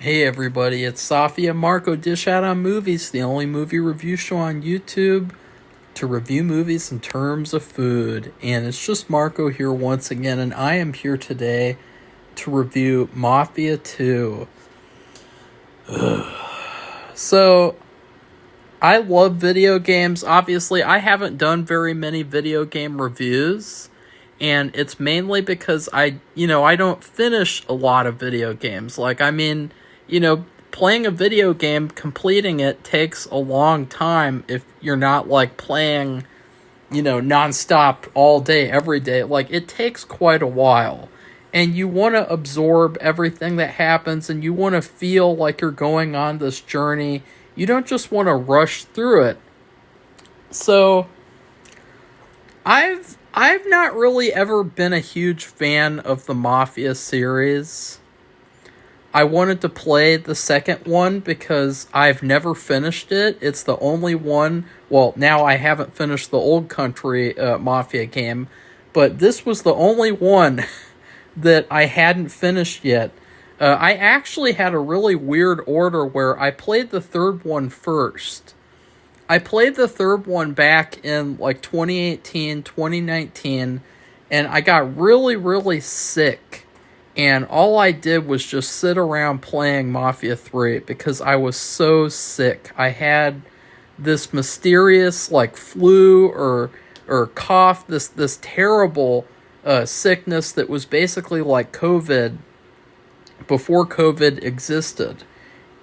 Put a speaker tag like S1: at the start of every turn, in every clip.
S1: Hey everybody, it's Safi and Marco Dish Out on Movies, the only movie review show on YouTube to review movies in terms of food. And it's just Marco here once again, and I am here today to review Mafia 2. So, I love video games. Obviously, I haven't done very many video game reviews. And it's mainly because I don't finish a lot of video games. Playing a video game, completing it takes a long time if you're not like playing, nonstop all day, every day. Like, it takes quite a while. And you want to absorb everything that happens, and you want to feel like you're going on this journey. You don't just want to rush through it. So, I've not really ever been a huge fan of the Mafia series. I wanted to play the second one because I've never finished it. It's the only one. Well, now I haven't finished the Old Country Mafia game, but this was the only one that I hadn't finished yet. I actually had a really weird order where I played the third one first. I played the third one back in like 2018, 2019, and I got really, really sick. And all I did was just sit around playing Mafia 3 because I was so sick. I had this mysterious like flu or cough, this terrible sickness that was basically like COVID before COVID existed.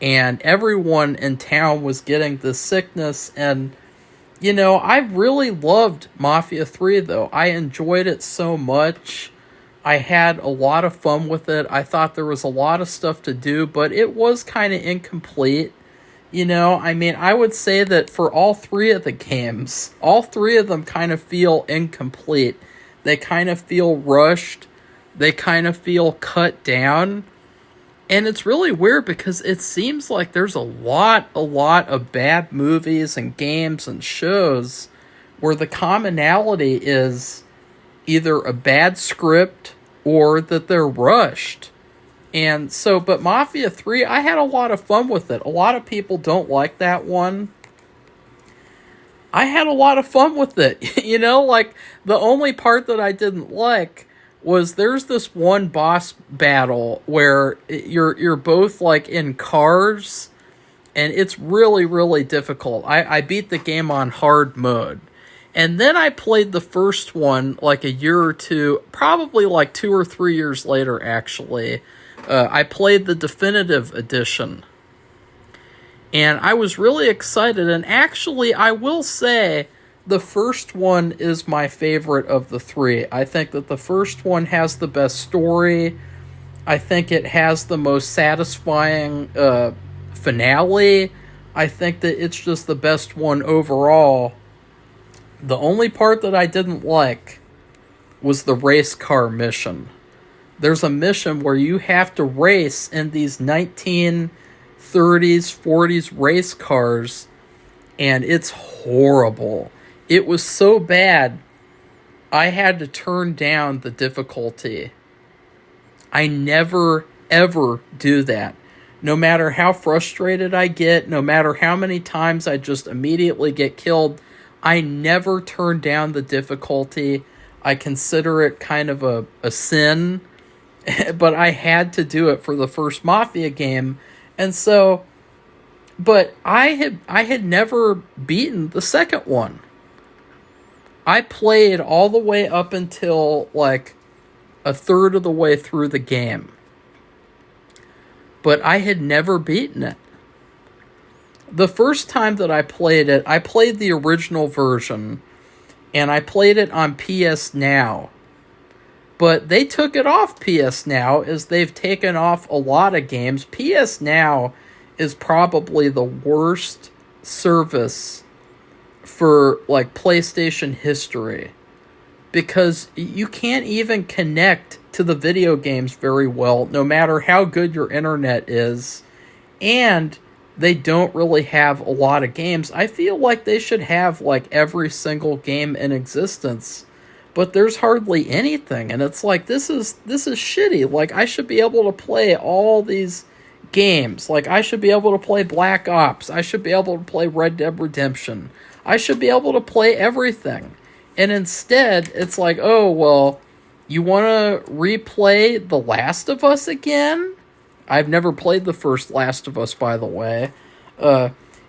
S1: And everyone in town was getting this sickness. And, I really loved Mafia 3, though. I enjoyed it so much. I had a lot of fun with it. I thought there was a lot of stuff to do, but it was kind of incomplete. I would say that for all three of the games, all three of them kind of feel incomplete. They kind of feel rushed. They kind of feel cut down. And it's really weird because it seems like there's a lot of bad movies and games and shows where the commonality is either a bad script or that they're rushed. And so, but Mafia 3, I had a lot of fun with it. A lot of people don't like that one. I had a lot of fun with it. The only part that I didn't like was there's this one boss battle where you're both like in cars, and it's really, really difficult. I beat the game on hard mode. And then I played the first one like a year or two, probably like 2 or 3 years later, actually. I played the definitive edition. And I was really excited. And actually, I will say, the first one is my favorite of the three. I think that the first one has the best story. I think it has the most satisfying finale. I think that it's just the best one overall. The only part that I didn't like was the race car mission. There's a mission where you have to race in these 1930s, 40s race cars, and it's horrible. It was so bad, I had to turn down the difficulty. I never, ever do that. No matter how frustrated I get, no matter how many times I just immediately get killed, I never turn down the difficulty. I consider it kind of a sin, but I had to do it for the first Mafia game. And so, but I had never beaten the second one. I played all the way up until like a third of the way through the game. But I had never beaten it. The first time that I played it, I played the original version, and I played it on PS Now. But they took it off PS Now, as they've taken off a lot of games. PS Now is probably the worst service for like PlayStation history, because you can't even connect to the video games very well, no matter how good your internet is, and they don't really have a lot of games. I feel like they should have like every single game in existence, but there's hardly anything, and it's like, this is shitty. Like, I should be able to play all these games. Like, I should be able to play Black Ops. I should be able to play Red Dead Redemption. I should be able to play everything. And instead, it's like, oh, well, you want to replay The Last of Us again? I've never played the first Last of Us, by the way.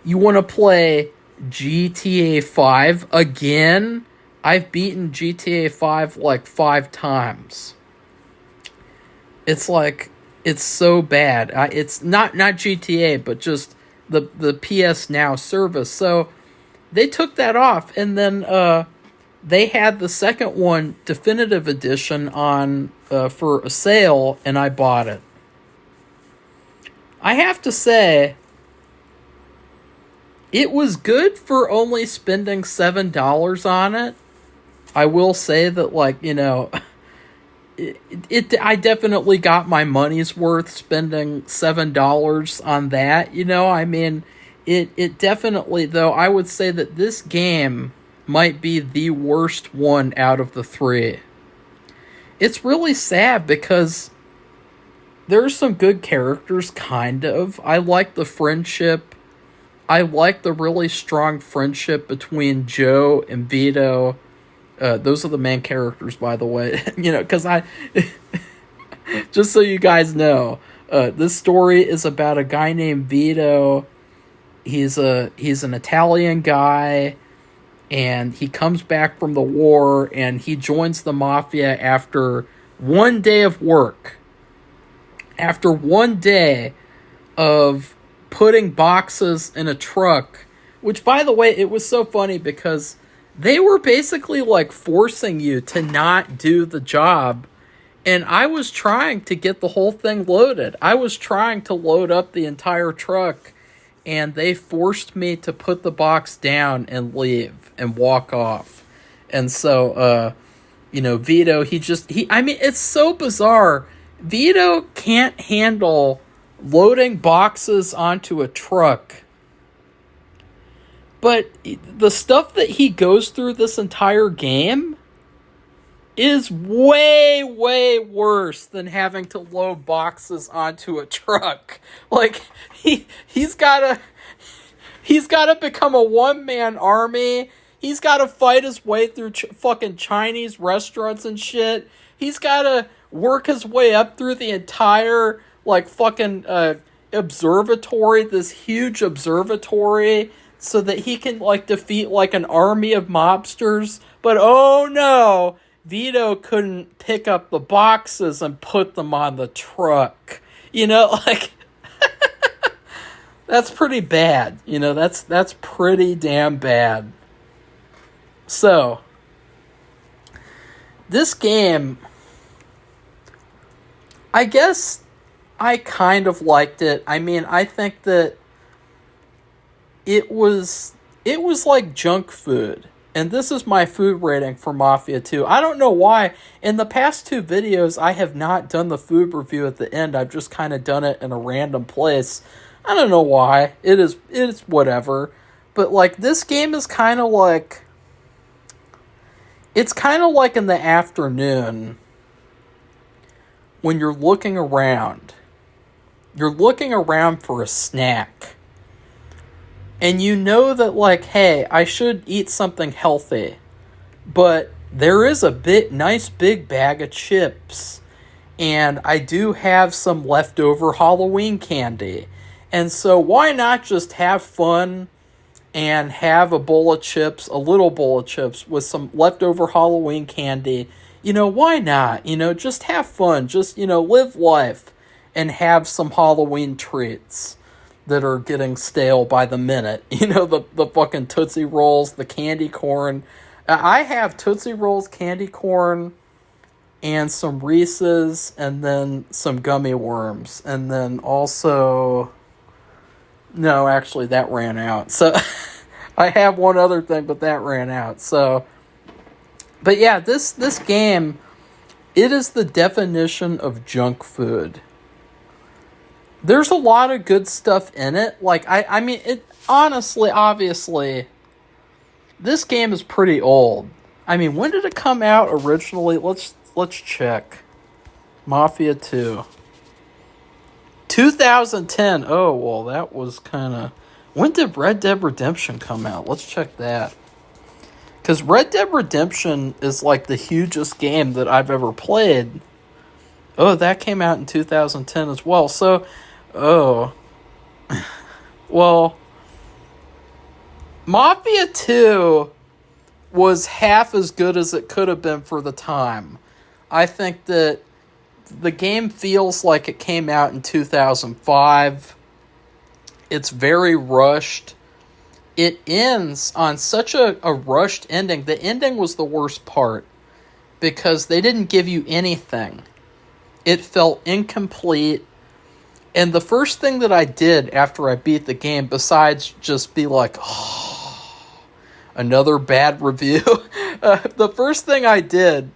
S1: You want to play GTA 5 again? I've beaten GTA 5 like 5 times. It's like, it's so bad. It's not GTA, but just the PS Now service. So they took that off, and then they had the second one, Definitive Edition, on for a sale, and I bought it. I have to say, it was good for only spending $7 on it. I will say that, like, you know, I definitely got my money's worth spending $7 on that. You know, I mean, it definitely, though, I would say that this game might be the worst one out of the three. It's really sad because there's some good characters, kind of. I like the friendship. I like the really strong friendship between Joe and Vito. Those are the main characters, by the way. You know, because just so you guys know, this story is about a guy named Vito. He's an Italian guy, and he comes back from the war, and he joins the Mafia after one day of work. After one day of putting boxes in a truck, which, by the way, it was so funny because they were basically like forcing you to not do the job, and I was trying to get the whole thing loaded. I was trying to load up the entire truck, and they forced me to put the box down and leave and walk off. And so, you know, Vito, I mean, it's so bizarre. Vito can't handle loading boxes onto a truck. But the stuff that he goes through this entire game is way, way worse than having to load boxes onto a truck. Like, he's gotta become a one-man army. He's gotta fight his way through fucking Chinese restaurants and shit. He's gotta work his way up through the entire, like, fucking observatory, this huge observatory, so that he can, like, defeat, like, an army of mobsters. But, oh no, Vito couldn't pick up the boxes and put them on the truck. You know, like, that's pretty bad. You know, that's pretty damn bad. So, this game, I guess I kind of liked it. I mean, I think that it was like junk food. And this is my food rating for Mafia 2. I don't know why. In the past 2 videos, I have not done the food review at the end. I've just kind of done it in a random place. I don't know why. It is whatever. But, like, this game is kind of like... It's kind of like in the afternoon when you're looking around. You're looking around for a snack. And you know that, like, hey, I should eat something healthy. But there is a nice big bag of chips. And I do have some leftover Halloween candy. And so why not just have fun and have a bowl of chips, a little bowl of chips with some leftover Halloween candy? You know, why not? You know, just have fun. Just, you know, live life and have some Halloween treats that are getting stale by the minute. You know, the fucking Tootsie Rolls, the candy corn. I have Tootsie Rolls, candy corn, and some Reese's, and then some gummy worms. And then also... No, actually, that ran out. So, I have one other thing, but that ran out. So, but yeah, this game, it is the definition of junk food. There's a lot of good stuff in it. Like, I mean, it honestly, obviously, this game is pretty old. I mean, when did it come out originally? Let's check. Mafia 2. 2010. Oh, well, that was kind of... When did Red Dead Redemption come out? Let's check that. Because Red Dead Redemption is like the hugest game that I've ever played. Oh, that came out in 2010 as well. So, oh. Well, Mafia 2 was half as good as it could have been for the time. I think that the game feels like it came out in 2005. It's very rushed. It ends on such a rushed ending. The ending was the worst part because they didn't give you anything. It felt incomplete. And the first thing that I did after I beat the game, besides just be like, oh, another bad review, the first thing I did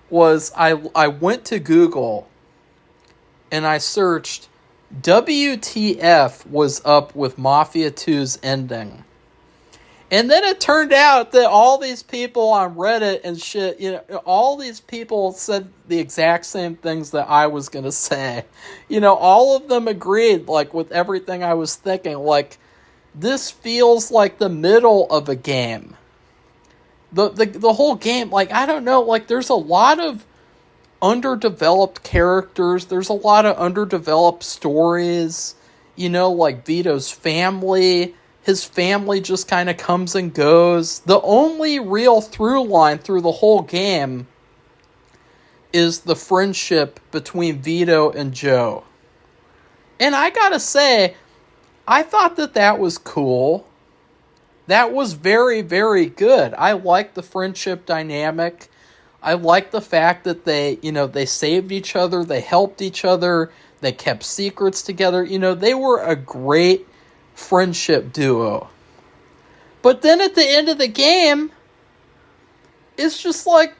S1: was I went to Google and I searched WTF was up with Mafia 2's ending. And then it turned out that all these people on Reddit and shit, all these people said the exact same things that I was going to say. All of them agreed, like, with everything I was thinking. Like, this feels like the middle of a game. The whole game, like, I don't know, like, there's a lot of underdeveloped characters. There's a lot of underdeveloped stories. Like Vito's family. His family just kind of comes and goes. The only real through line through the whole game is the friendship between Vito and Joe. And I gotta say, I thought that was cool. That was very, very good. I liked the friendship dynamic. I liked the fact that they saved each other, they helped each other, they kept secrets together. They were a great friendship duo. But then at the end of the game, it's just like,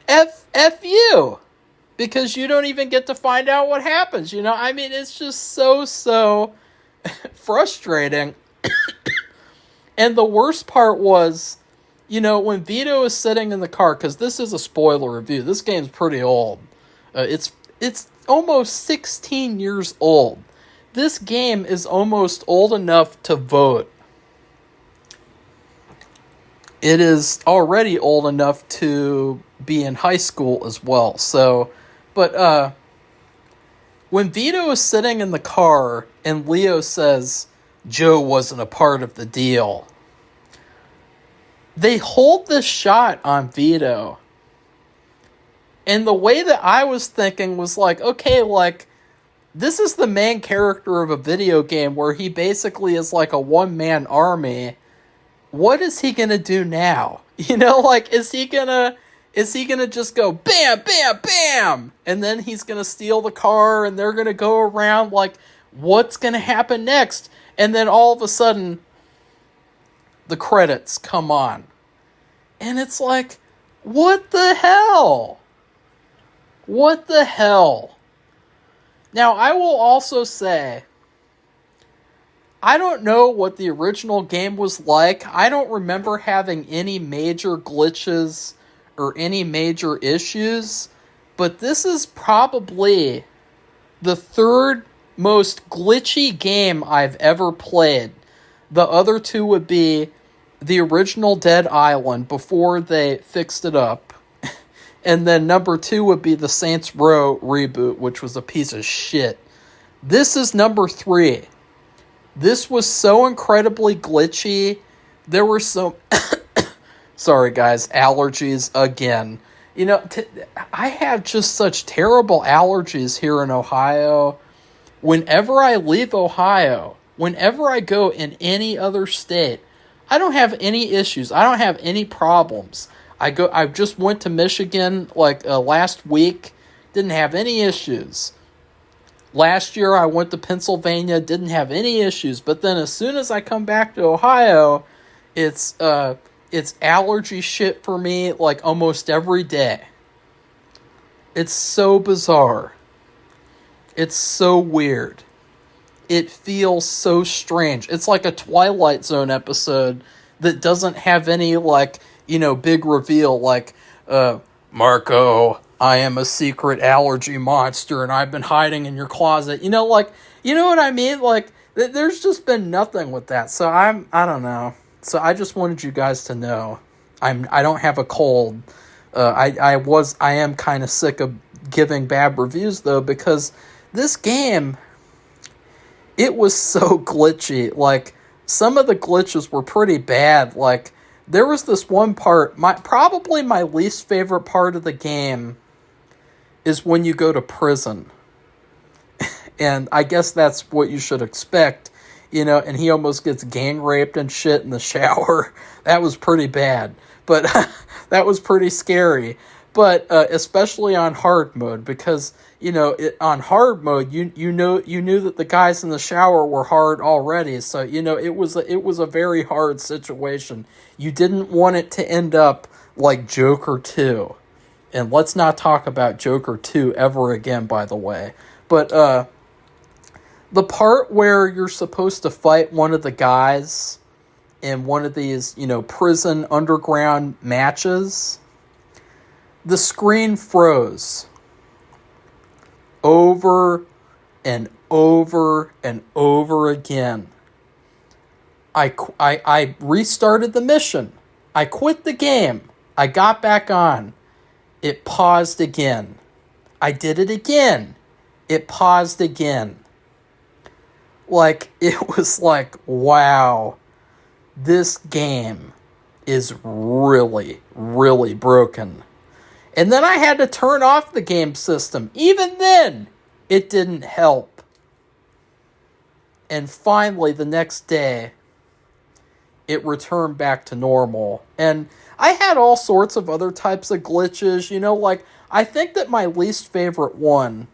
S1: F you. Because you don't even get to find out what happens, I mean, it's just so frustrating. And the worst part was, when Vito is sitting in the car, because this is a spoiler review, this game's pretty old. It's almost 16 years old. This game is almost old enough to vote. It is already old enough to be in high school as well. So, but when Vito is sitting in the car and Leo says Joe wasn't a part of the deal, they hold this shot on Vito. And the way that I was thinking was like, okay, like, this is the main character of a video game where he basically is like a one-man army. What is he gonna do now? Like, is he gonna just go bam, bam, bam, and then he's gonna steal the car and they're gonna go around, like, what's gonna happen next? And then all of a sudden, the credits come on. And it's like, what the hell? What the hell? Now, I will also say, I don't know what the original game was like. I don't remember having any major glitches or any major issues. But this is probably the third most glitchy game I've ever played. The other two would be the original Dead Island before they fixed it up. And then number 2 would be the Saints Row reboot, which was a piece of shit. This is number 3. This was so incredibly glitchy. There were so... Sorry, guys. Allergies again. I have just such terrible allergies here in Ohio. Whenever I leave Ohio, whenever I go in any other state, I don't have any issues. I don't have any problems. I just went to Michigan last week, didn't have any issues. Last year I went to Pennsylvania, didn't have any issues. But then as soon as I come back to Ohio, it's allergy shit for me like almost every day. It's so bizarre. It's so weird. It feels so strange. It's like a Twilight Zone episode that doesn't have any big reveal like, Marco, I am a secret allergy monster and I've been hiding in your closet. You know what I mean? Like, there's just been nothing with that. So I don't know. So I just wanted you guys to know, I don't have a cold. I am kind of sick of giving bad reviews though, because this game, it was so glitchy. Like, some of the glitches were pretty bad. Like, there was this one part, probably my least favorite part of the game is when you go to prison. And I guess that's what you should expect, and he almost gets gang raped and shit in the shower. That was pretty bad. But that was pretty scary. But especially on hard mode, because on hard mode you knew that the guys in the shower were hard already. So it was a very hard situation. You didn't want it to end up like Joker 2. And let's not talk about Joker 2 ever again, by the way. But the part where you're supposed to fight one of the guys in one of these, prison underground matches, the screen froze over and over and over again. I restarted the mission. I quit the game. I got back on. It paused again. I did it again. It paused again. Like, it was like, wow, this game is really, really broken. And then I had to turn off the game system. Even then, it didn't help. And finally, the next day, it returned back to normal. And I had all sorts of other types of glitches. Like, I think that my least favorite one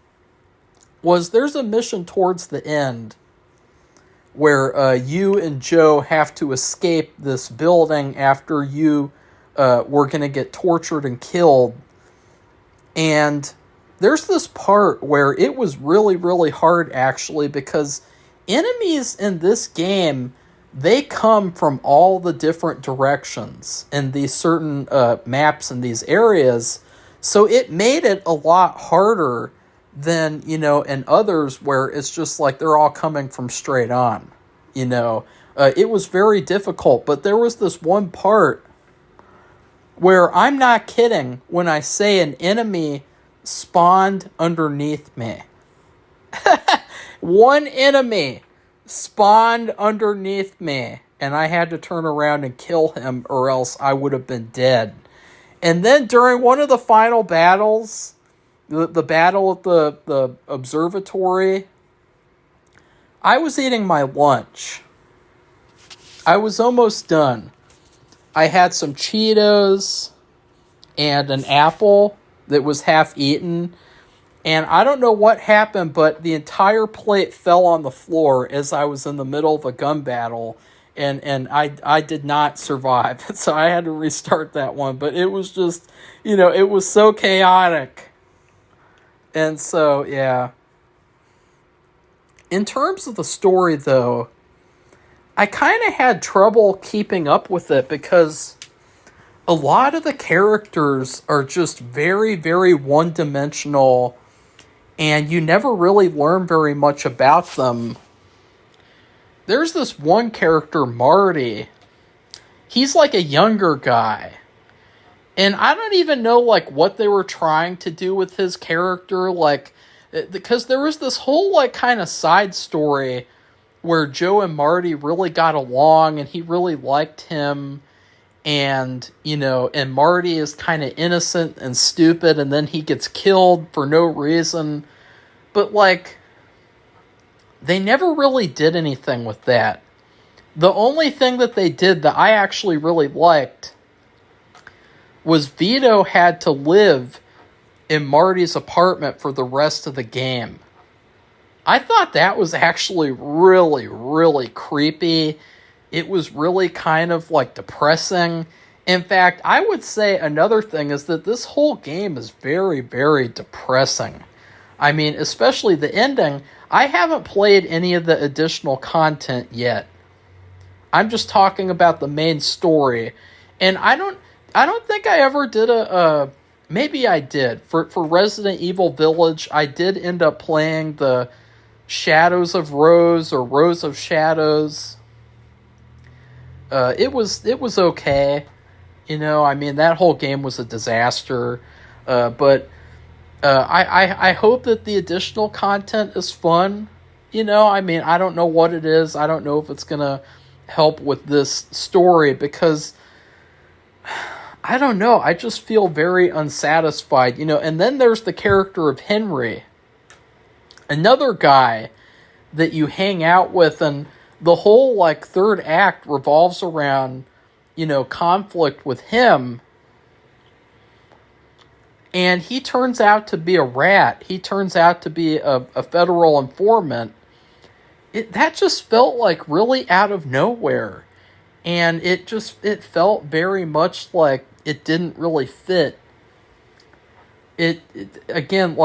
S1: was, there's a mission towards the end where you and Joe have to escape this building after you were going to get tortured and killed. And there's this part where it was really, really hard, actually, because enemies in this game, they come from all the different directions in these certain maps in these areas. So it made it a lot harder than, in others where it's just like they're all coming from straight on. It was very difficult, but there was this one part where, I'm not kidding when I say an enemy spawned underneath me. One enemy spawned underneath me, and I had to turn around and kill him, or else I would have been dead. And then during one of the final battles, the battle at the observatory, I was eating my lunch. I was almost done. I had some Cheetos and an apple that was half eaten. And I don't know what happened, but the entire plate fell on the floor as I was in the middle of a gun battle. And I did not survive. So I had to restart that one. But it was just, it was so chaotic. And so, yeah. In terms of the story, though, I kind of had trouble keeping up with it because a lot of the characters are just very, very one-dimensional, and you never really learn very much about them. There's this one character, Marty. He's like a younger guy. And I don't even know, like, what they were trying to do with his character, like, because there was this whole, like, kind of side story where Joe and Marty really got along, and he really liked him, and, and Marty is kind of innocent and stupid, and then he gets killed for no reason. But, like, they never really did anything with that. The only thing that they did that I actually really liked was Vito had to live in Marty's apartment for the rest of the game. I thought that was actually really, really creepy. It was really kind of, like, depressing. In fact, I would say another thing is that this whole game is very, very depressing. I mean, especially the ending. I haven't played any of the additional content yet. I'm just talking about the main story. And I don't think I ever did maybe I did. For Resident Evil Village, I did end up playing the Shadows of Rose or Rose of Shadows. It was okay. I mean, that whole game was a disaster. But I hope that the additional content is fun. I mean, I don't know what it is. I don't know if it's going to help with this story because I don't know. I just feel very unsatisfied, And then there's the character of Henry, another guy that you hang out with, and the whole third act revolves around, conflict with him. And he turns out to be a rat. He turns out to be a federal informant. That just felt really out of nowhere. And it felt very much like it didn't really fit. Again,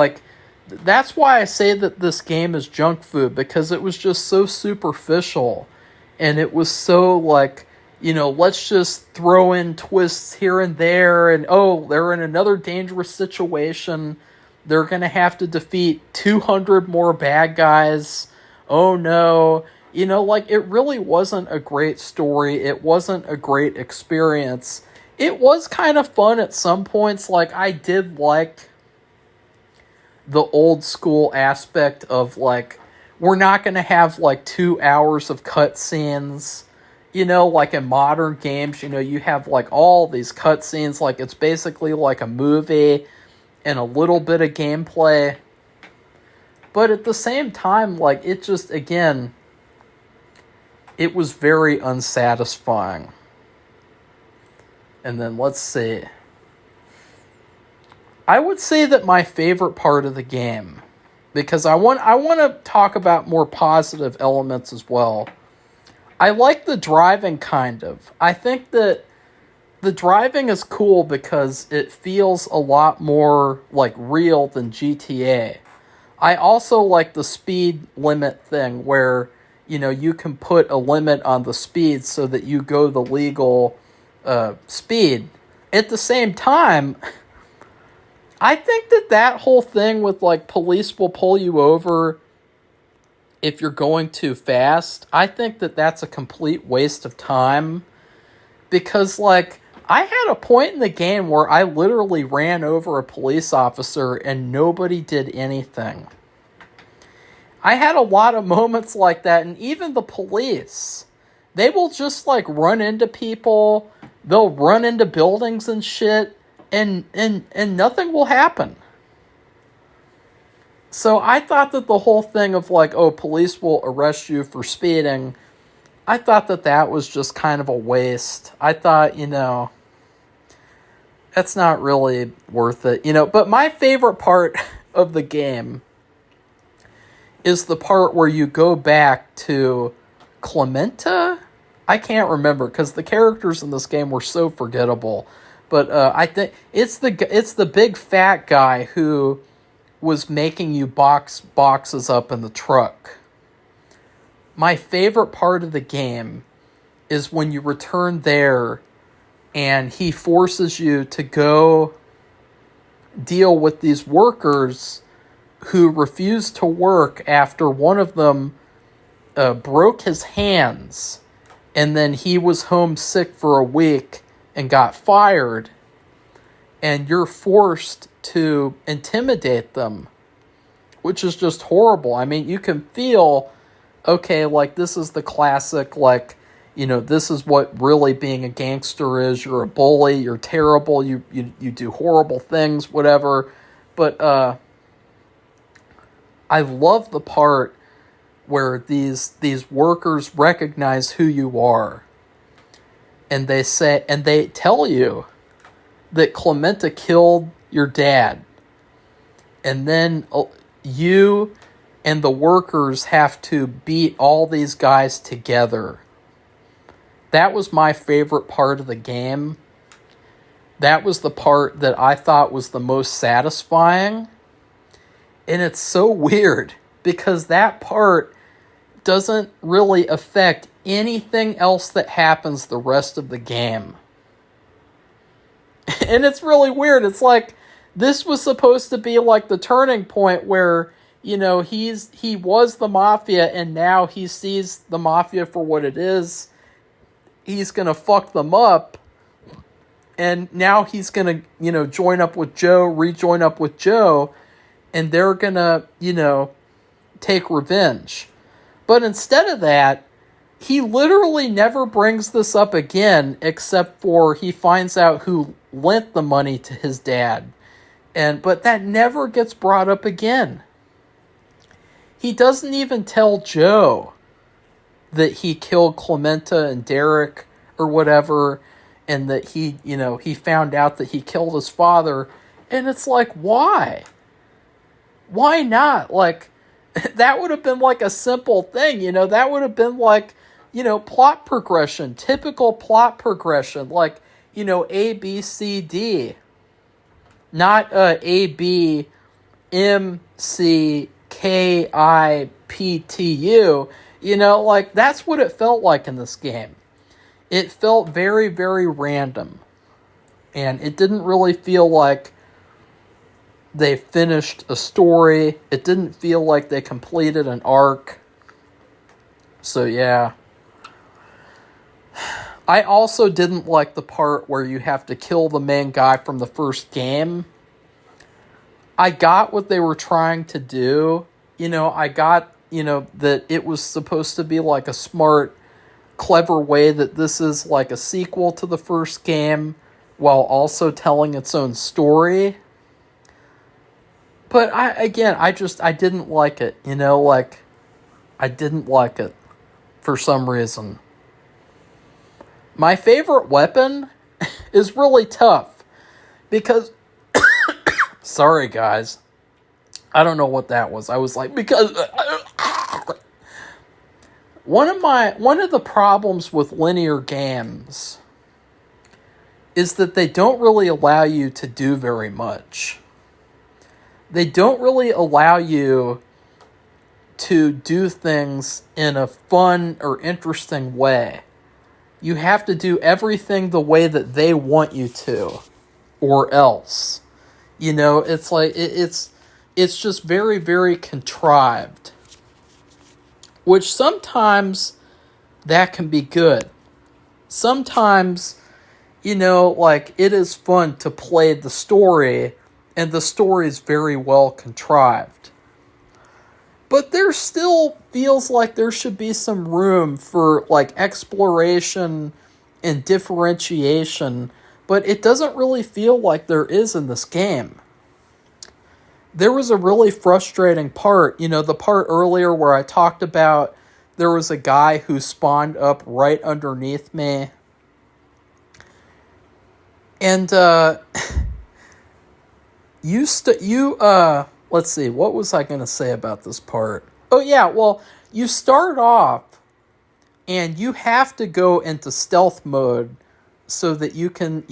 S1: that's why I say that this game is junk food, because it was just so superficial. And it was so let's just throw in twists here and there, and they're in another dangerous situation. They're going to have to defeat 200 more bad guys. Oh no. It really wasn't a great story. It wasn't a great experience. It was kind of fun at some points. I did like the old school aspect of we're not going to have 2 hours of cutscenes. In modern games, you have all these cutscenes, it's basically a movie and a little bit of gameplay. But at the same time, it just, again, it was very unsatisfying. And then let's see. I would say that my favorite part of the game, because I want to talk about more positive elements as well. I like the driving, kind of. I think that the driving is cool because it feels a lot more real than GTA. I also like the speed limit thing where, you can put a limit on the speed so that you go the legal speed. At the same time, I think that whole thing with police will pull you over if you're going too fast, I think that's a complete waste of time. Because, I had a point in the game where I literally ran over a police officer and nobody did anything. I had a lot of moments like that, and even the police, they will just, run into people, they'll run into buildings and shit, and nothing will happen. So I thought that the whole thing of police will arrest you for speeding, I thought that was just kind of a waste. I thought, that's not really worth it. But my favorite part of the game is the part where you go back to Clementa? I can't remember because the characters in this game were so forgettable. But I think it's the big fat guy who was making you boxes up in the truck. My favorite part of the game is when you return there and he forces you to go deal with these workers who refuse to work after one of them broke his hands, and then he was homesick for a week and got fired, and you're forced to intimidate them, which is just horrible. I mean, you can feel, okay, this is the classic, this is what really being a gangster is. You're a bully, you're terrible, you do horrible things, whatever. But I love the part where these workers recognize who you are. And they tell you that Clementa killed your dad. And then you and the workers have to beat all these guys together. That was my favorite part of the game. That was the part that I thought was the most satisfying. And it's so weird because that part doesn't really affect anything else that happens the rest of the game. And it's really weird. It's this was supposed to be the turning point where, he was the Mafia, and now he sees the Mafia for what it is. He's gonna fuck them up, and now he's gonna, rejoin up with Joe, and they're gonna, take revenge. But instead of that, he literally never brings this up again, except for he finds out who lent the money to his dad. But that never gets brought up again. He doesn't even tell Joe that he killed Clementa and Derek or whatever, and that he found out that he killed his father. And it's like, why? Why not? Like, that would have been like a simple thing, that would have been like, plot progression, typical plot progression, like, A, B, C, D. Not A, B, M, C, K, I, P, T, U. Like, that's what it felt like in this game. It felt very, very random. And it didn't really feel like they finished a story. It didn't feel like they completed an arc. So, yeah. I also didn't like the part where you have to kill the main guy from the first game. I got what they were trying to do. I got, that it was supposed to be like a smart, clever way that this is like a sequel to the first game while also telling its own story. But I didn't like it, I didn't like it for some reason. My favorite weapon is really tough because, sorry guys, I don't know what that was. I was like, because one of the problems with linear games is that they don't really allow you to do very much. They don't really allow you to do things in a fun or interesting way. You have to do everything the way that they want you to, or else. It's like, it's just very, very contrived. Which sometimes that can be good. Sometimes, like, it is fun to play the story, and the story is very well contrived. But there still feels like there should be some room for, like, exploration and differentiation, but it doesn't really feel like there is in this game. There was a really frustrating part, the part earlier where I talked about there was a guy who spawned up right underneath me. And, let's see, what was I going to say about this part? Oh, yeah, well, you start off, and you have to go into stealth mode so that you can,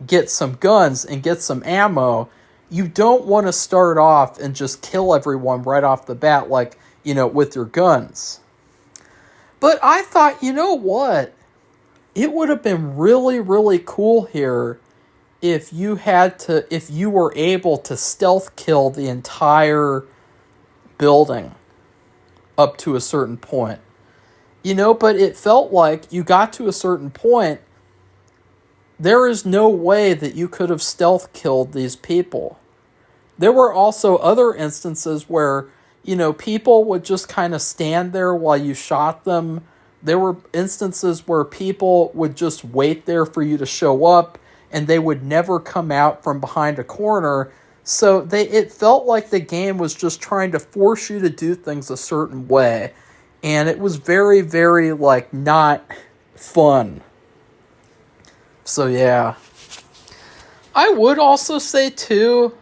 S1: get some guns and get some ammo. You don't want to start off and just kill everyone right off the bat, like, with your guns. But I thought, you know what? It would have been really, really cool here if you were able to stealth kill the entire building up to a certain point. But it felt like you got to a certain point, there is no way that you could have stealth killed these people. There were also other instances where, people would just kind of stand there while you shot them. There were instances where people would just wait there for you to show up, and they would never come out from behind a corner. So it felt like the game was just trying to force you to do things a certain way. And it was very, very, like, not fun. So, yeah. I would also say, too,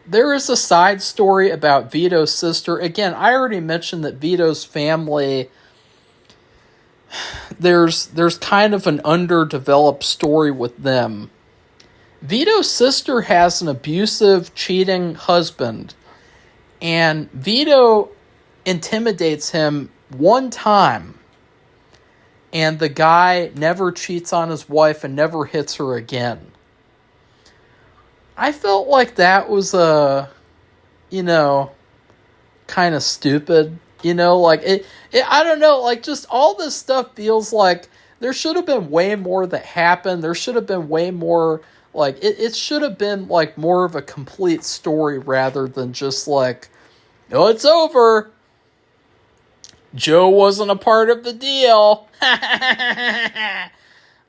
S1: there is a side story about Vito's sister. Again, I already mentioned that Vito's family, there's kind of an underdeveloped story with them. Vito's sister has an abusive, cheating husband, and Vito intimidates him one time, and the guy never cheats on his wife and never hits her again. I felt like that was kind of stupid. You know, like I don't know, like just all this stuff feels like there should have been way more that happened. There should have been way more, like it should have been like more of a complete story rather than just like, oh, it's over. Joe wasn't a part of the deal.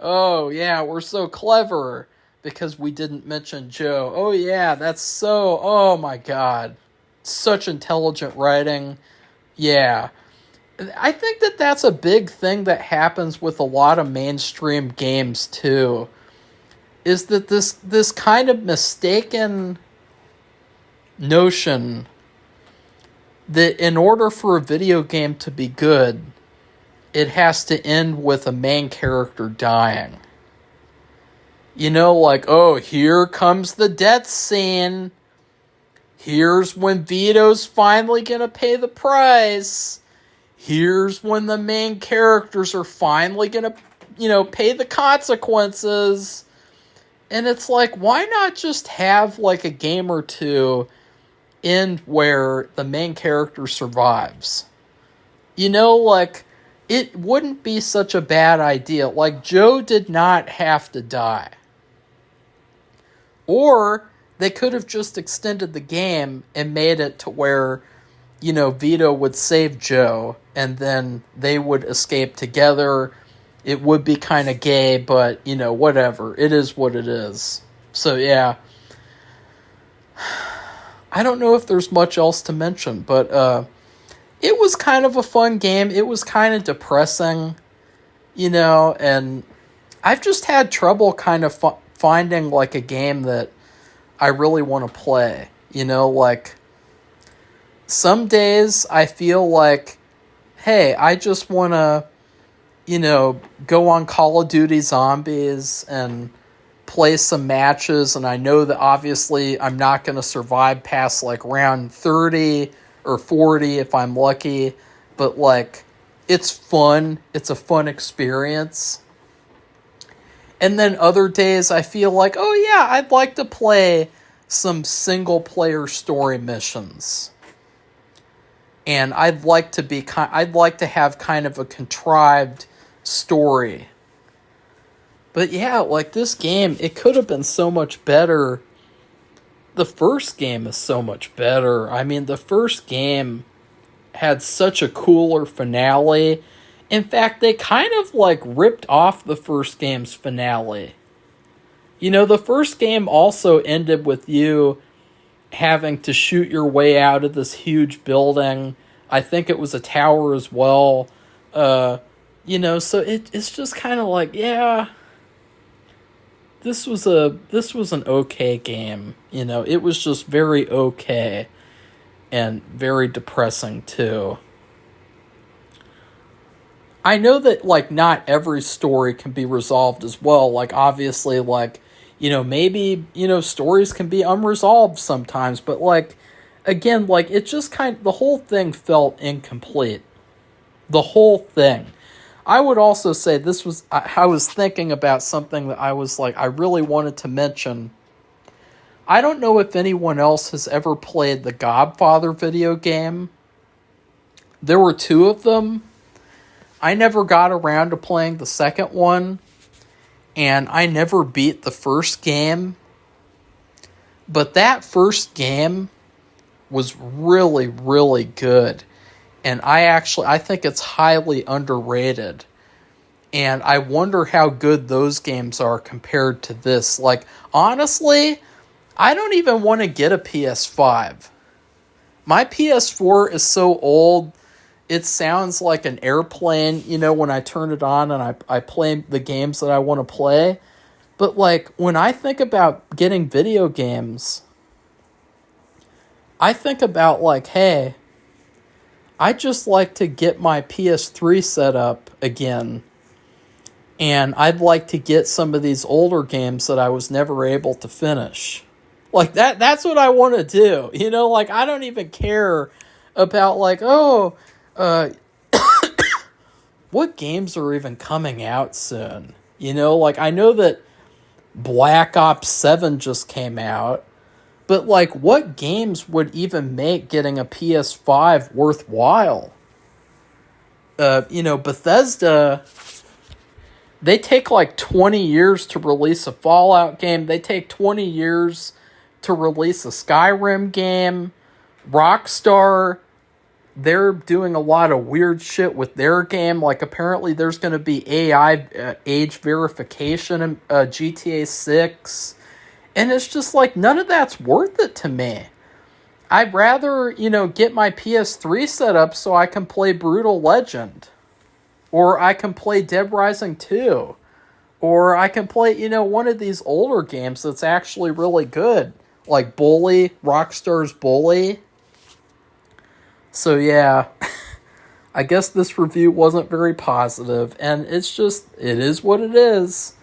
S1: Oh, yeah, we're so clever because we didn't mention Joe. Oh, yeah, that's so... Oh, my God. Such intelligent writing. Yeah. I think that that's a big thing that happens with a lot of mainstream games, too. Is that this kind of mistaken notion that in order for a video game to be good, it has to end with a main character dying. You know, like, oh, here comes the death scene. Here's when Vito's finally gonna pay the price. Here's when the main characters are finally gonna, pay the consequences. And it's like, why not just have, like, a game or two end where the main character survives? You know, like, it wouldn't be such a bad idea. Like, Joe did not have to die. Or they could have just extended the game and made it to where, Vito would save Joe and then they would escape together. It would be kind of gay, but, whatever. It is what it is. So, yeah. I don't know if there's much else to mention, but it was kind of a fun game. It was kind of depressing, and I've just had trouble kind of finding, like, a game that I really want to play. Like, some days I feel like, hey, I just want to, go on Call of Duty Zombies and play some matches, and I know that obviously I'm not going to survive past, like, round 30 or 40 if I'm lucky, but, like, it's fun. It's a fun experience. And then other days I feel like, oh yeah, I'd like to play some single-player story missions. And I'd like to have kind of a contrived story. But yeah, like, this game, it could have been so much better. The first game is so much better. I mean, the first game had such a cooler finale. In fact, they kind of, like, ripped off the first game's finale. The first game also ended with you having to shoot your way out of this huge building. I think it was a tower as well. So it's just kind of like, yeah, this was an okay game. It was just very okay and very depressing too. I know that, like, not every story can be resolved as well. Like, obviously, like, maybe, stories can be unresolved sometimes. But, like, again, like, it just the whole thing felt incomplete. The whole thing. I would also say I was thinking about something that I was like, I really wanted to mention. I don't know if anyone else has ever played the Godfather video game. There were 2 of them. I never got around to playing the second one, and I never beat the first game. But that first game was really, really good. And I think it's highly underrated. And I wonder how good those games are compared to this. Like, honestly, I don't even want to get a PS5. My PS4 is so old, it sounds like an airplane, when I turn it on and I play the games that I want to play. But, like, when I think about getting video games, I think about, like, hey, I'd just like to get my PS3 set up again. And I'd like to get some of these older games that I was never able to finish. Like, that's what I want to do. Like, I don't even care about, like, what games are even coming out soon? Like, I know that Black Ops 7 just came out. But, like, what games would even make getting a PS5 worthwhile? Bethesda, they take like 20 years to release a Fallout game. They take 20 years to release a Skyrim game. Rockstar, they're doing a lot of weird shit with their game. Like, apparently there's going to be AI age verification in GTA 6. And it's just like, none of that's worth it to me. I'd rather, get my PS3 set up so I can play Brutal Legend. Or I can play Dead Rising 2. Or I can play, one of these older games that's actually really good. Like Bully, Rockstar's Bully. So yeah, I guess this review wasn't very positive. And it is what it is.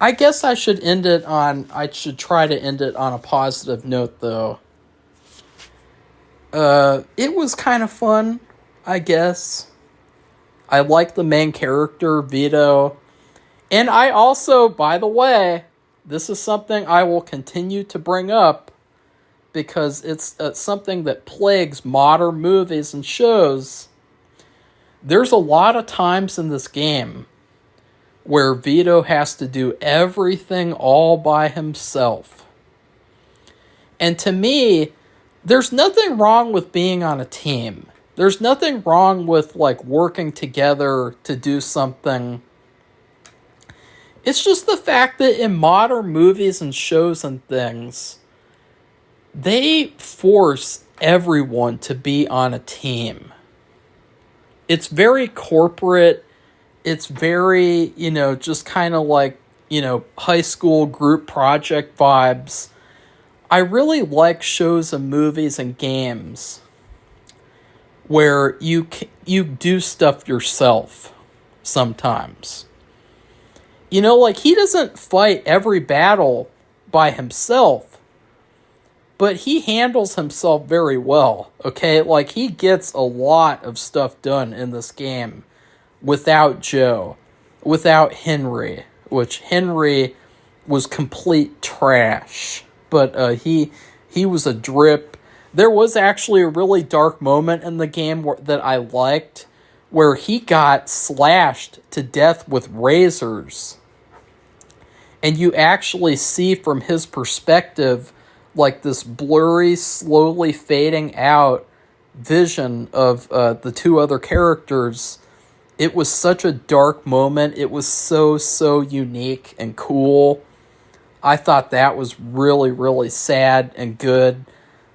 S1: I guess I should try to end it on a positive note, though. It was kind of fun, I guess. I like the main character, Vito. And I also, by the way, this is something I will continue to bring up because it's something that plagues modern movies and shows. There's a lot of times in this game where Vito has to do everything all by himself. And to me, there's nothing wrong with being on a team. There's nothing wrong with, like, working together to do something. It's just the fact that in modern movies and shows and things, they force everyone to be on a team. It's very corporate. It's very, just kind of like, high school group project vibes. I really like shows and movies and games where you do stuff yourself sometimes. Like, he doesn't fight every battle by himself, but he handles himself very well, okay? Like, he gets a lot of stuff done in this game without Joe, without Henry, which Henry was complete trash, but he was a drip. There was actually a really dark moment in the game that I liked, where he got slashed to death with razors, and you actually see from his perspective, like, this blurry, slowly fading out vision of the two other characters. It was such a dark moment. It was so unique and cool. I thought that was really, really sad and good.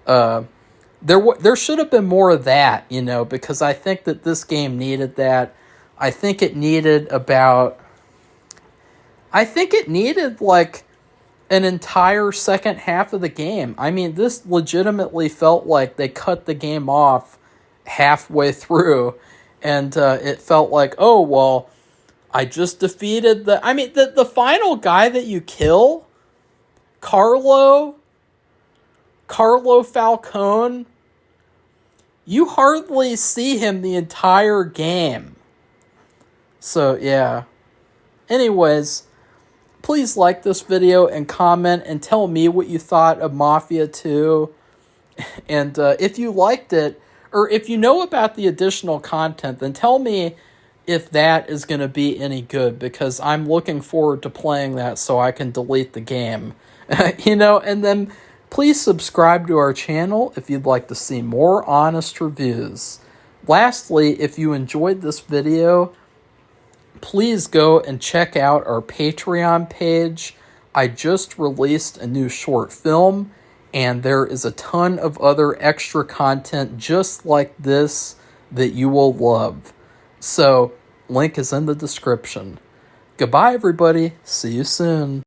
S1: There should have been more of that, because I think that this game needed that. I think it needed like an entire second half of the game. I mean, this legitimately felt like they cut the game off halfway through. And it felt like, oh, well, I just defeated the final guy that you kill, Carlo Falcone, you hardly see him the entire game. So, yeah. Anyways, please like this video and comment and tell me what you thought of Mafia 2. And if you liked it, or if you know about the additional content, then tell me if that is going to be any good, because I'm looking forward to playing that so I can delete the game. And then please subscribe to our channel if you'd like to see more honest reviews. Lastly, if you enjoyed this video, please go and check out our Patreon page. I just released a new short film, and there is a ton of other extra content just like this that you will love. So, link is in the description. Goodbye, everybody. See you soon.